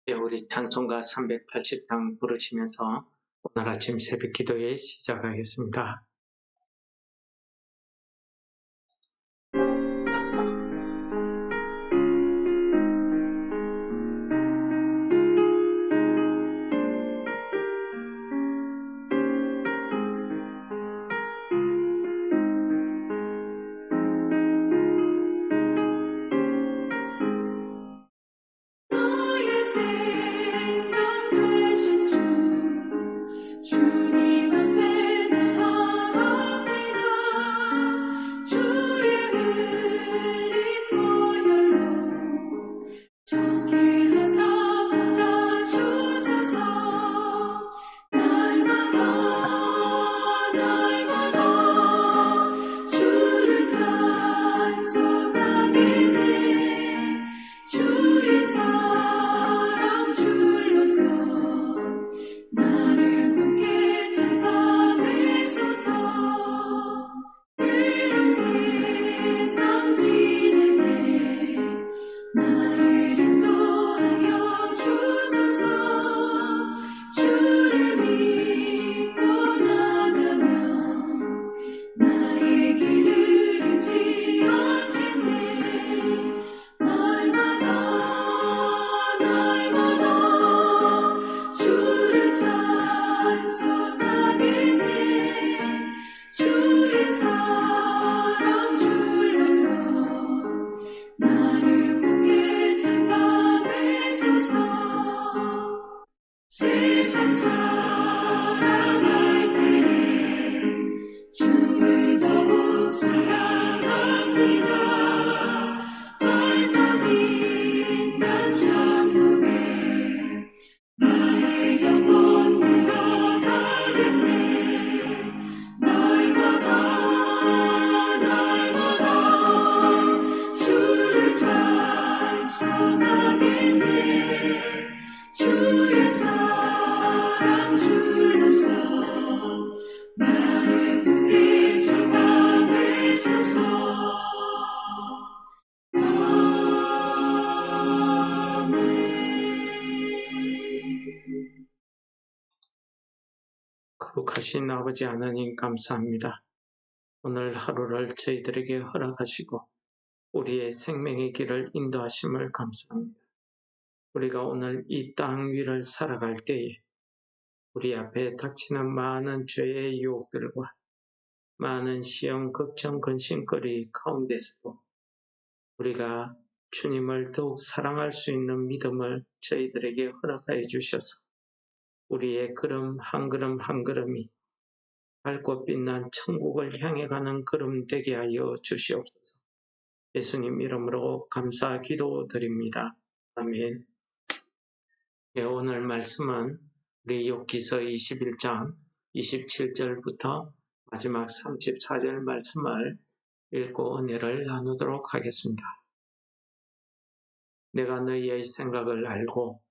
예, 우리 찬송가 380장 부르시면서 오늘 아침 새벽 기도에 시작하겠습니다. 거룩하신 아버지 하나님 감사합니다. 오늘 하루를 저희들에게 허락하시고 우리의 생명의 길을 인도하심을 감사합니다. 우리가 오늘 이 땅 위를 살아갈 때에 우리 앞에 닥치는 많은 죄의 유혹들과 많은 시험, 걱정, 근심거리 가운데서도 우리가 주님을 더욱 사랑할 수 있는 믿음을 저희들에게 허락하여 주셔서 우리의 걸음 한 걸음 한 걸음이 밝고 빛난 천국을 향해 가는 걸음 되게 하여 주시옵소서. 예수님 이름으로 감사 기도드립니다. 아멘. 예, 오늘 말씀은 우리 욥기서 21장 27절부터 마지막 34절 말씀을 읽고 은혜를 나누도록 하겠습니다. 내가 너희의 생각을 알고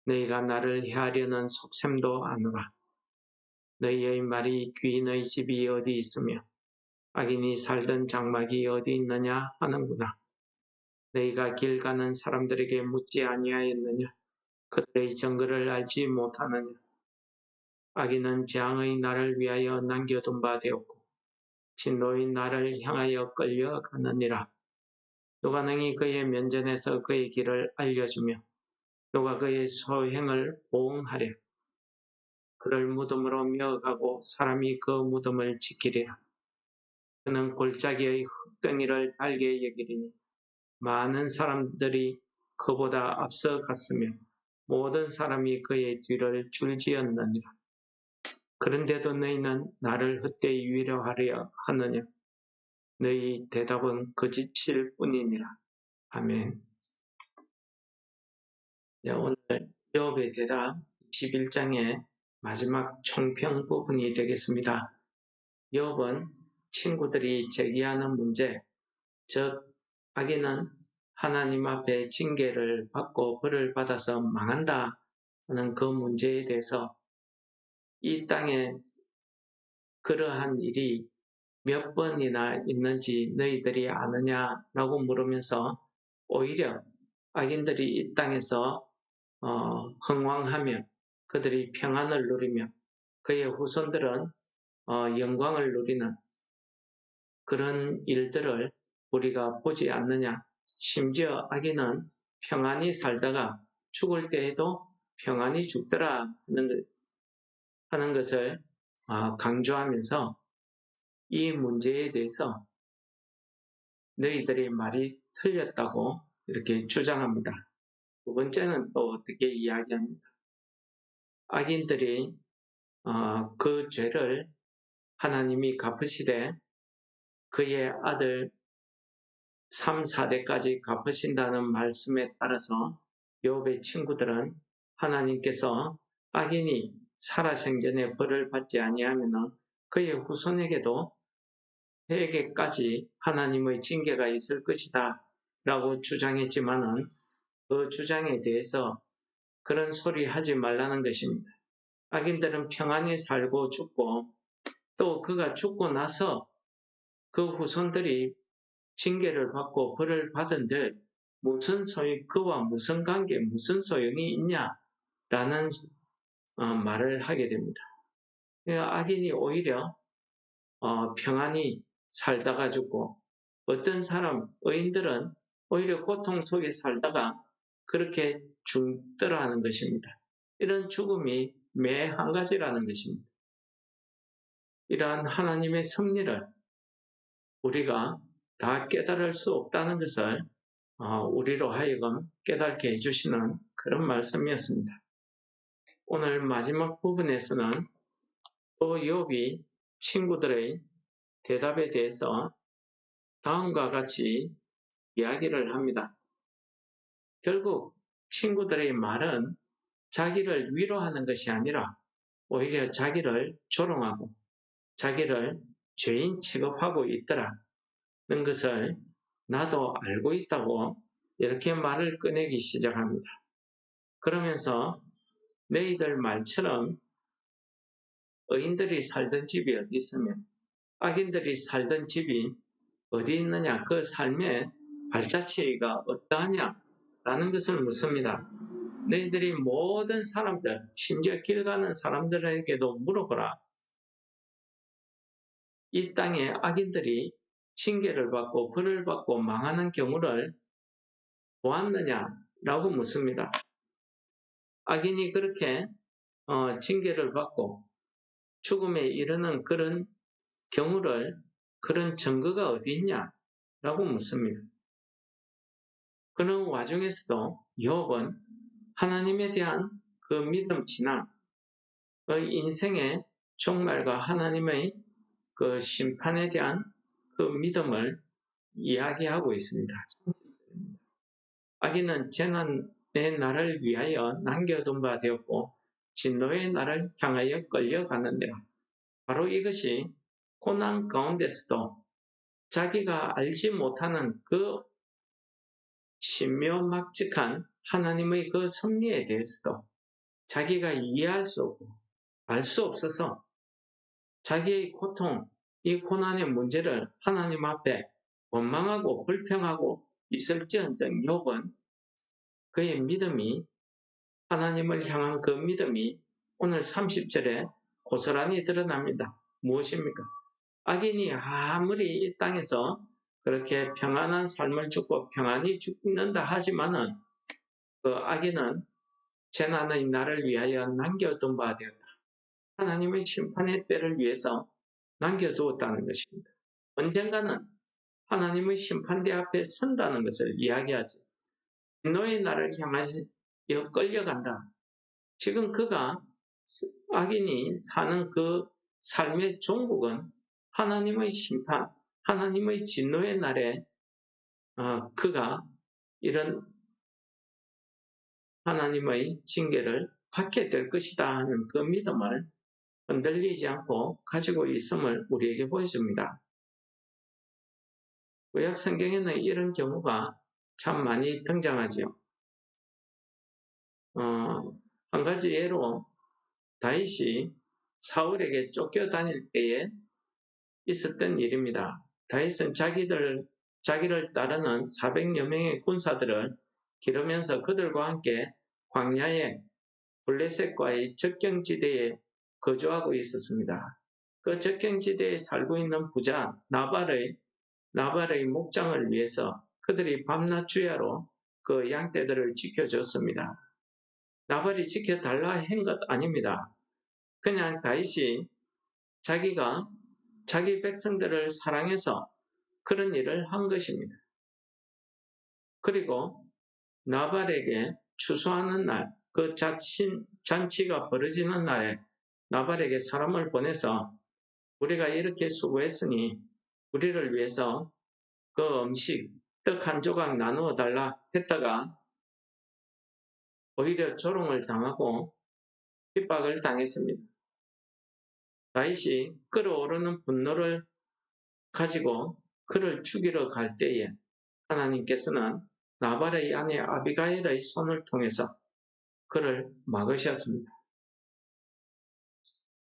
너희가 나를 해하려는 속셈도 아노라. 너희의 말이 귀 너희 집이 어디 있으며 악인이 살던 장막이 어디 있느냐 하는구나. 너희가 길 가는 사람들에게 묻지 아니하였느냐. 그들의 정글을 알지 못하느냐. 악인은 재앙의 날을 위하여 남겨둔 바 되었고 진노의 날을 향하여 끌려가느니라. 누가 능히 그의 면전에서 그의 길을 알려주며 누가 그의 소행을 보응하랴. 그를 무덤으로 메어가고 사람이 그 무덤을 지키리라. 그는 골짜기의 흙덩이를 달게 여기리니 많은 사람들이 그보다 앞서 갔으며 모든 사람이 그의 뒤를 줄지었느니라. 그런데도 너희는 나를 헛되이 위로하려 하느냐. 너희 대답은 거짓일 뿐이니라. 아멘. 오늘 욥의 대답 21장의 마지막 총평 부분이 되겠습니다. 욥은 친구들이 제기하는 문제, 즉 악인은 하나님 앞에 징계를 받고 벌을 받아서 망한다 하는 그 문제에 대해서 이 땅에 그러한 일이 몇 번이나 있는지 너희들이 아느냐라고 물으면서 오히려 악인들이 이 땅에서 흥왕하며 그들이 평안을 누리며 그의 후손들은 영광을 누리는 그런 일들을 우리가 보지 않느냐. 심지어 아기는 평안히 살다가 죽을 때에도 평안히 죽더라 하는 것을 강조하면서 이 문제에 대해서 너희들의 말이 틀렸다고 이렇게 주장합니다. 두 번째는 또 어떻게 이야기합니다. 악인들이 그 죄를 하나님이 갚으시되 그의 아들 3, 4대까지 갚으신다는 말씀에 따라서 욥의 친구들은 하나님께서 악인이 살아생전에 벌을 받지 아니하면 그의 후손에게도 해에게까지 하나님의 징계가 있을 것이다 라고 주장했지만은 그 주장에 대해서 그런 소리 하지 말라는 것입니다. 악인들은 평안히 살고 죽고 또 그가 죽고 나서 그 후손들이 징계를 받고 벌을 받은들 무슨 그와 무슨 관계, 무슨 소용이 있냐라는 말을 하게 됩니다. 악인이 오히려 평안히 살다가 죽고 어떤 의인들은 오히려 고통 속에 살다가 그렇게 죽더라 하는 것입니다. 이런 죽음이 매 한 가지라는 것입니다. 이러한 하나님의 섭리를 우리가 다 깨달을 수 없다는 것을 우리로 하여금 깨닫게 해주시는 그런 말씀이었습니다. 오늘 마지막 부분에서는 또 욥이 친구들의 대답에 대해서 다음과 같이 이야기를 합니다. 결국 친구들의 말은 자기를 위로하는 것이 아니라 오히려 자기를 조롱하고 자기를 죄인 취급하고 있더라는 것을 나도 알고 있다고 이렇게 말을 꺼내기 시작합니다. 그러면서 너희들 말처럼 의인들이 살던 집이 어디 있으며 악인들이 살던 집이 어디 있느냐, 그 삶의 발자취가 어떠하냐 라는 것을 묻습니다. 너희들이 모든 사람들, 심지어 길 가는 사람들에게도 물어보라. 이 땅에 악인들이 징계를 받고 벌을 받고 망하는 경우를 보았느냐라고 묻습니다. 악인이 그렇게 징계를 받고 죽음에 이르는 그런 경우를, 그런 증거가 어디 있냐라고 묻습니다. 그런 와중에서도 욥은 하나님에 대한 그 믿음 지나 인생의 종말과 하나님의 그 심판에 대한 그 믿음을 이야기하고 있습니다. 악인은 재난의 날을 위하여 남겨둔 바 되었고 진노의 날을 향하여 끌려가는데 바로 이것이 고난 가운데서도 자기가 알지 못하는 그 신묘막측한 하나님의 그 섭리에 대해서도 자기가 이해할 수 없고 알 수 없어서 자기의 고통, 이 고난의 문제를 하나님 앞에 원망하고 불평하고 있을지언정 욥은 그의 믿음이, 하나님을 향한 그 믿음이 오늘 30절에 고스란히 드러납니다. 무엇입니까? 악인이 아무리 이 땅에서 그렇게 평안한 삶을 죽고 평안히 죽는다 하지만은 그 악인은 재난의 날을 위하여 남겨둔 바 되었다. 하나님의 심판의 때를 위해서 남겨두었다는 것입니다. 언젠가는 하나님의 심판대 앞에 선다는 것을 이야기하지. 진노의 날을 향하여 끌려간다. 지금 그가 악인이 사는 그 삶의 종국은 하나님의 심판, 하나님의 진노의 날에 그가 이런 하나님의 징계를 받게 될 것이다 하는 그 믿음을 흔들리지 않고 가지고 있음을 우리에게 보여줍니다. 구약 성경에는 이런 경우가 참 많이 등장하지요. 한 가지 예로 다윗이 사울에게 쫓겨다닐 때에 있었던 일입니다. 다윗은 자기를 따르는 400여 명의 군사들을 기르면서 그들과 함께 광야의 블레셋과의 접경지대에 거주하고 있었습니다. 그 접경지대에 살고 있는 부자 나발의 목장을 위해서 그들이 밤낮 주야로 그 양떼들을 지켜줬습니다. 나발이 지켜달라 한 것 아닙니다. 그냥 다윗이 자기가 자기 백성들을 사랑해서 그런 일을 한 것입니다. 그리고 나발에게 추수하는 날, 그 잔치가 벌어지는 날에 나발에게 사람을 보내서 우리가 이렇게 수고했으니 우리를 위해서 그 음식, 떡 한 조각 나누어 달라 했다가 오히려 조롱을 당하고 핍박을 당했습니다. 다윗이 끓어오르는 분노를 가지고 그를 죽이러 갈 때에 하나님께서는 나발의 아내 아비가일의 손을 통해서 그를 막으셨습니다.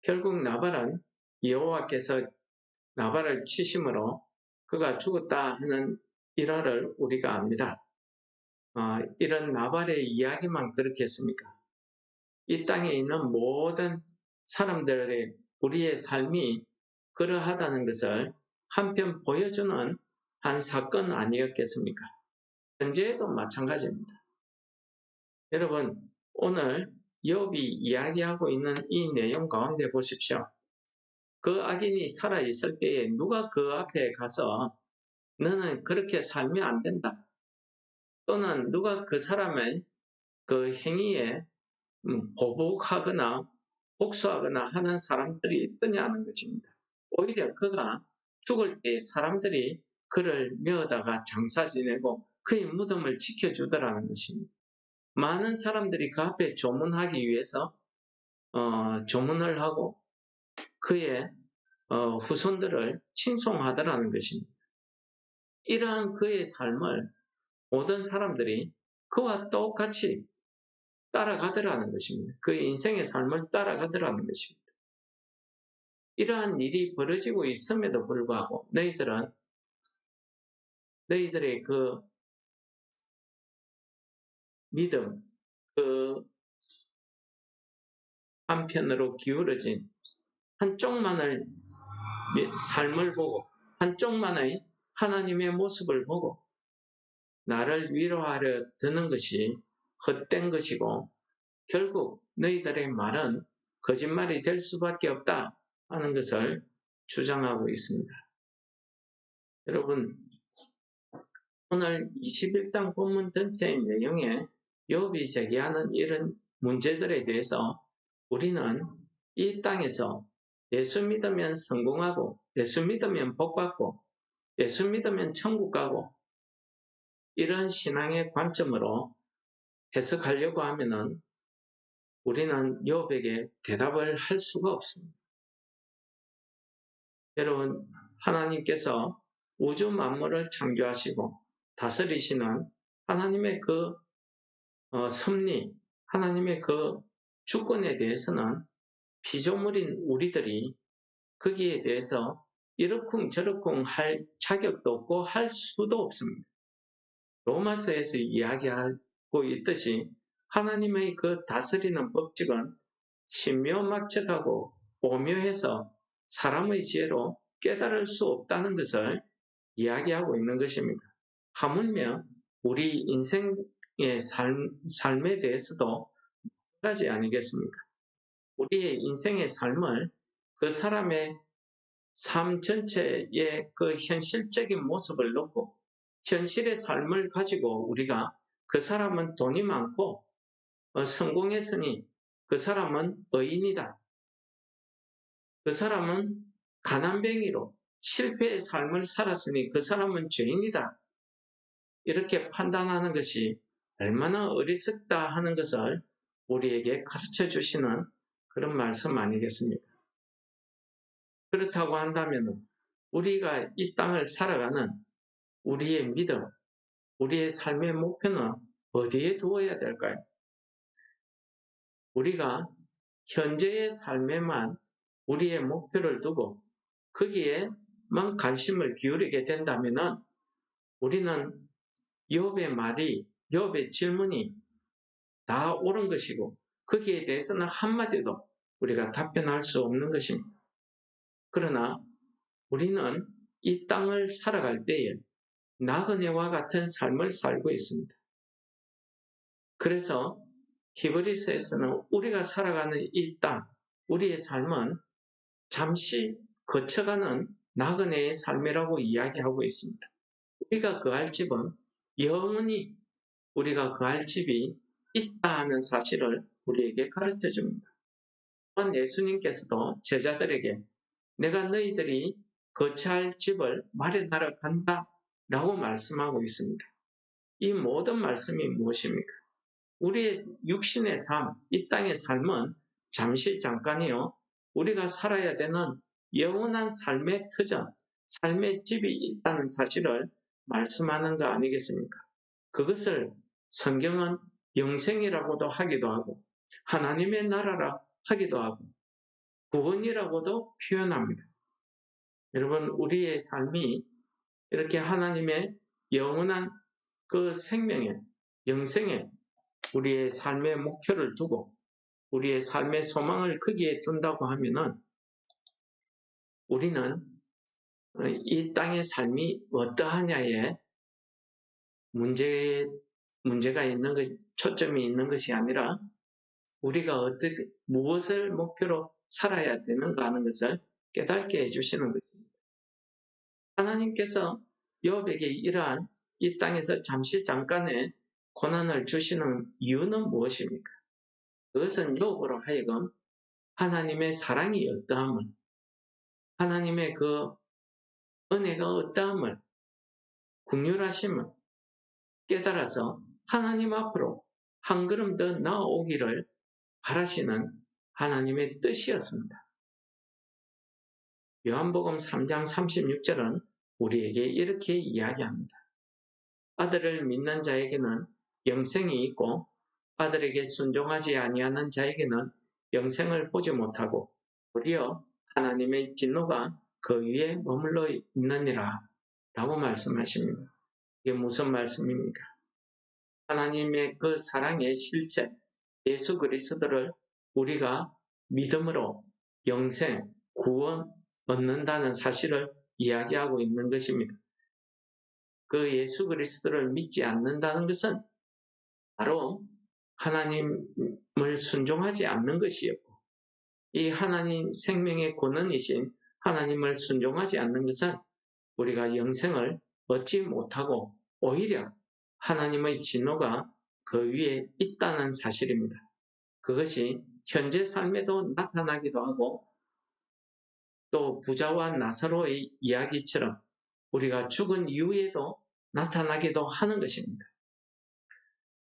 결국 나발은 여호와께서 나발을 치심으로 그가 죽었다 하는 일화를 우리가 압니다. 이런 나발의 이야기만 그렇겠습니까? 이 땅에 있는 모든 사람들의 우리의 삶이 그러하다는 것을 한편 보여주는 한 사건 아니었겠습니까? 현재에도 마찬가지입니다. 여러분, 오늘 욥이 이야기하고 있는 이 내용 가운데 보십시오. 그 악인이 살아있을 때에 누가 그 앞에 가서 너는 그렇게 살면 안 된다. 또는 누가 그 사람의 그 행위에 보복하거나 복수하거나 하는 사람들이 있느냐는 것입니다. 오히려 그가 죽을 때 사람들이 그를 메어다가 장사 지내고 그의 무덤을 지켜주더라는 것입니다. 많은 사람들이 그 앞에 조문하기 위해서 조문을 하고 그의 후손들을 칭송하더라는 것입니다. 이러한 그의 삶을 모든 사람들이 그와 똑같이 따라가더라는 것입니다. 그의 인생의 삶을 따라가더라는 것입니다. 이러한 일이 벌어지고 있음에도 불구하고 너희들의 그 믿음, 그 한편으로 기울어진 한쪽만의 삶을 보고 한쪽만의 하나님의 모습을 보고 나를 위로하려 드는 것이 헛된 것이고 결국 너희들의 말은 거짓말이 될 수밖에 없다 하는 것을 주장하고 있습니다. 여러분, 오늘 21장 본문 전체의 내용에 욥이 제기하는 이런 문제들에 대해서 우리는 이 땅에서 예수 믿으면 성공하고 예수 믿으면 복받고 예수 믿으면 천국 가고 이런 신앙의 관점으로 해석하려고 하면은 우리는 욥에게 대답을 할 수가 없습니다. 여러분, 하나님께서 우주 만물을 창조하시고 다스리시는 하나님의 그 섭리, 하나님의 그 주권에 대해서는 피조물인 우리들이 거기에 대해서 이러쿵저러쿵 할 자격도 없고 할 수도 없습니다. 로마서에서 이야기하고 있듯이 하나님의 그 다스리는 법칙은 신묘막측하고 오묘해서 사람의 지혜로 깨달을 수 없다는 것을 이야기하고 있는 것입니다. 하물며 우리 인생의 삶에 대해서도 마찬가지 아니겠습니까? 우리의 인생의 삶을 그 사람의 삶 전체의 그 현실적인 모습을 놓고 현실의 삶을 가지고 우리가 그 사람은 돈이 많고 성공했으니 그 사람은 의인이다. 그 사람은 가난뱅이로 실패의 삶을 살았으니 그 사람은 죄인이다. 이렇게 판단하는 것이 얼마나 어리석다 하는 것을 우리에게 가르쳐 주시는 그런 말씀 아니겠습니까? 그렇다고 한다면 우리가 이 땅을 살아가는 우리의 믿음, 우리의 삶의 목표는 어디에 두어야 될까요? 우리가 현재의 삶에만 우리의 목표를 두고 거기에만 관심을 기울이게 된다면 우리는 욥의 질문이 다 옳은 것이고 거기에 대해서는 한마디도 우리가 답변할 수 없는 것입니다. 그러나 우리는 이 땅을 살아갈 때에 나그네와 같은 삶을 살고 있습니다. 그래서 히브리서에서는 우리가 살아가는 이 땅, 우리의 삶은 잠시 거쳐가는 나그네의 삶이라고 이야기하고 있습니다. 우리가 거할 집은 영원히 우리가 거할 집이 있다 하는 사실을 우리에게 가르쳐 줍니다. 또한 예수님께서도 제자들에게 내가 너희들이 거처할 집을 마련하러 간다 라고 말씀하고 있습니다. 이 모든 말씀이 무엇입니까? 우리의 육신의 삶, 이 땅의 삶은 잠시 잠깐이요. 우리가 살아야 되는 영원한 삶의 터전, 삶의 집이 있다는 사실을 말씀하는 거 아니겠습니까? 그것을 성경은 영생이라고도 하기도 하고 하나님의 나라라 하기도 하고 구원이라고도 표현합니다. 여러분, 우리의 삶이 이렇게 하나님의 영원한 그 생명에, 영생에 우리의 삶의 목표를 두고 우리의 삶의 소망을 거기에 둔다고 하면은 우리는 이 땅의 삶이 어떠하냐에 문제가 있는 것, 초점이 있는 것이 아니라 우리가 어떻게, 무엇을 목표로 살아야 되는가 하는 것을 깨닫게 해주시는 것입니다. 하나님께서 욥에게 이러한 이 땅에서 잠시 잠깐의 고난을 주시는 이유는 무엇입니까? 그것은 욥으로 하여금 하나님의 사랑이 어떠함을, 하나님의 그 은혜가 어떠함을, 긍휼하심을 깨달아서 하나님 앞으로 한 걸음 더 나아오기를 바라시는 하나님의 뜻이었습니다. 요한복음 3장 36절은 우리에게 이렇게 이야기합니다. 아들을 믿는 자에게는 영생이 있고 아들에게 순종하지 아니하는 자에게는 영생을 보지 못하고 오히려 하나님의 진노가 그 위에 머물러 있느니라 라고 말씀하십니다. 이게 무슨 말씀입니까? 하나님의 그 사랑의 실체 예수 그리스도를 우리가 믿음으로 영생, 구원 얻는다는 사실을 이야기하고 있는 것입니다. 그 예수 그리스도를 믿지 않는다는 것은 바로 하나님을 순종하지 않는 것이었고, 이 하나님 생명의 권원이신 하나님을 순종하지 않는 것은 우리가 영생을 얻지 못하고 오히려 하나님의 진노가 그 위에 있다는 사실입니다. 그것이 현재 삶에도 나타나기도 하고 또 부자와 나사로의 이야기처럼 우리가 죽은 이후에도 나타나기도 하는 것입니다.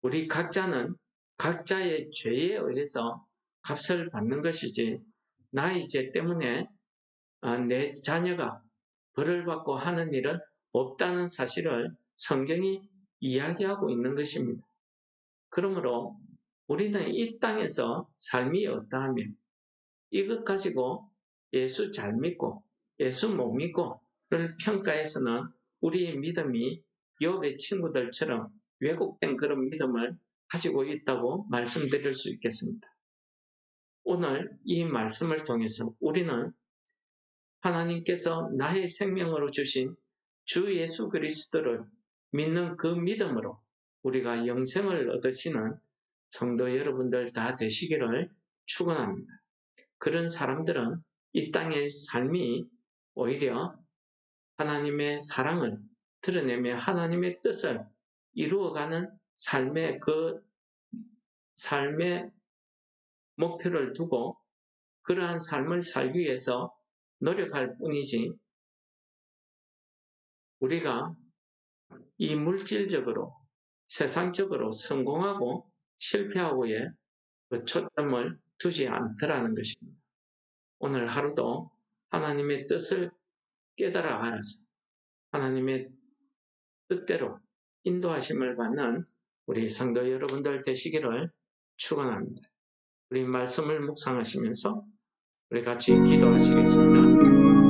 우리 각자는 각자의 죄에 의해서 값을 받는 것이지 나의 죄 때문에 내 자녀가 벌을 받고 하는 일은 없다는 사실을 성경이 이야기하고 있는 것입니다. 그러므로 우리는 이 땅에서 삶이 어떠하며 이것 가지고 예수 잘 믿고 예수 못 믿고를 평가해서는 우리의 믿음이 욥의 친구들처럼 왜곡된 그런 믿음을 가지고 있다고 말씀드릴 수 있겠습니다. 오늘 이 말씀을 통해서 우리는 하나님께서 나의 생명으로 주신 주 예수 그리스도를 믿는 그 믿음으로 우리가 영생을 얻으시는 성도 여러분들 다 되시기를 축원합니다. 그런 사람들은 이 땅의 삶이 오히려 하나님의 사랑을 드러내며 하나님의 뜻을 이루어가는 삶의 목표를 두고 그러한 삶을 살기 위해서 노력할 뿐이지 우리가 이 물질적으로 세상적으로 성공하고 실패하고의 그 초점을 두지 않더라는 것입니다. 오늘 하루도 하나님의 뜻을 깨달아 알아서 하나님의 뜻대로 인도하심을 받는 우리 성도 여러분들 되시기를 축원합니다. 우리 말씀을 묵상하시면서 우리 같이 기도하시겠습니다.